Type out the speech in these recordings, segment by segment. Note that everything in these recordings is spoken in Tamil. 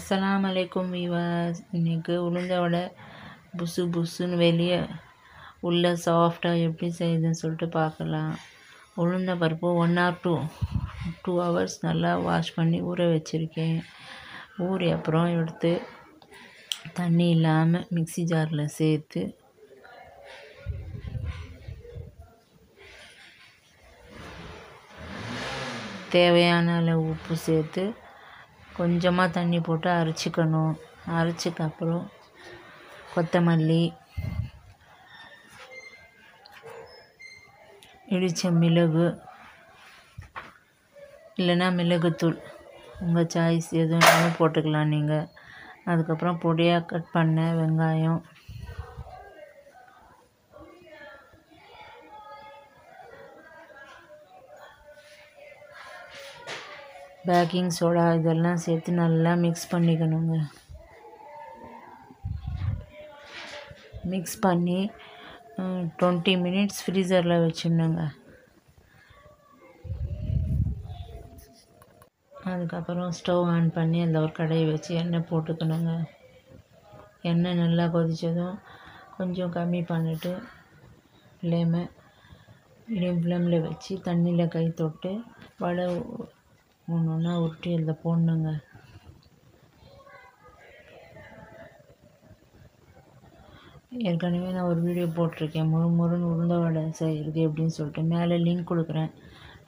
அஸ்ஸலாமு அலைக்கும் வீவர்ஸ். இன்றைக்கி உளுந்த வடை புசு புசுன்னு வெளியே உள்ள சாஃப்டாக எப்படி செய்யுதுன்னு சொல்லிட்டு பார்க்கலாம். உளுந்த பருப்பு 1 or 2 hours நல்லா வாஷ் பண்ணி ஊற வச்சுருக்கேன். ஊறி அப்புறம் எடுத்து தண்ணி இல்லாமல் மிக்ஸி ஜாரில் சேர்த்து தேவையான அளவு உப்பு சேர்த்து கொஞ்சமாக தண்ணி போட்டு அரைச்சிக்கணும். அரைச்சிக்கப்புறம் கொத்தமல்லி, இடித்த மிளகு இல்லைன்னா மிளகுத்தூள் உங்கள் சாய்ஸ் எது வேணாலும் போட்டுக்கலாம் நீங்கள். அதுக்கப்புறம் பொடியாக கட் பண்ண வெங்காயம், பேக்கிங் சோடா இதெல்லாம் சேர்த்து நல்லா மிக்ஸ் பண்ணிக்கணுங்க. மிக்ஸ் பண்ணி 20 minutes ஃப்ரீசரில் வச்சிடணுங்க. அதுக்கப்புறம் ஸ்டவ் ஆன் பண்ணி அதில் ஒரு கடாயை வச்சு எண்ணெய் போட்டுக்கணுங்க. எண்ணெய் நல்லா கொதித்ததும் கொஞ்சம் கம்மி பண்ணிவிட்டு மீடியம் ஃப்ளேமில் வச்சு தண்ணியில் கை தொட்டு வடை ஒன்றா உருட்டி அதில் போடணுங்க. ஏற்கனவே நான் ஒரு வீடியோ போட்டிருக்கேன், முறுமுறுன்னு உளுந்த வடை செய்கிறது எப்படின்னு சொல்லிட்டு. மேலே லிங்க் கொடுக்குறேன்,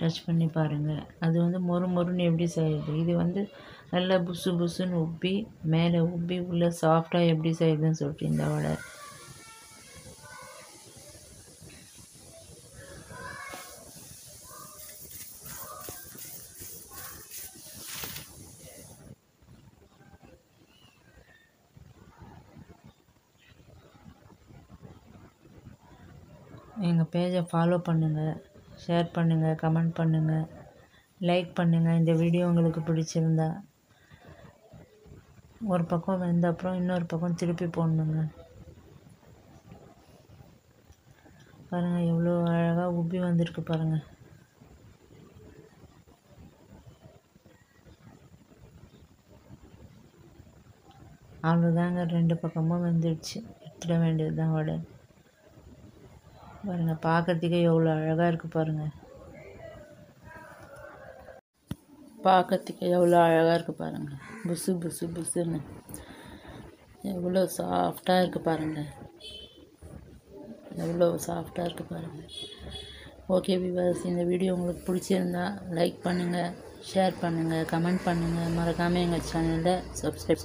டச் பண்ணி பாருங்கள். அது மொறுமொறுன்னு எப்படி செய்கிறது, இது நல்லா புசு புசுன்னு உப்பி மேலே உப்பி உள்ளே சாஃப்டாக எப்படி செய்யுதுன்னு சொல்லிட்டு இந்த வடை. எங்கள் பேஜை ஃபாலோ பண்ணுங்கள், ஷேர் பண்ணுங்கள், கமெண்ட் பண்ணுங்கள், லைக் பண்ணுங்கள். இந்த வீடியோ உங்களுக்கு பிடிச்சிருந்தா ஒரு பக்கம் வெந்த அப்புறம் இன்னொரு பக்கம் திருப்பி போடணுங்க. பாருங்கள் எவ்வளோ அழகாக உப்பி வந்திருக்கு பாருங்கள். அவ்வளோதாங்க, 2 பக்கமும் வெந்துடுச்சு. எடுத்துட வேண்டியது தான் வடை. பாருங்கள் பார்க்கறதுக்கே எவ்வளோ அழகாக இருக்குது பாருங்கள். புசு புசு புசுன்னு எவ்வளோ சாஃப்டாக இருக்குது பாருங்கள். ஓகே வியூவர்ஸ், இந்த வீடியோ உங்களுக்கு பிடிச்சிருந்தா லைக் பண்ணுங்கள், ஷேர் பண்ணுங்கள், கமெண்ட் பண்ணுங்கள். மறக்காமல் எங்கள் சேனலை சப்ஸ்கிரைப்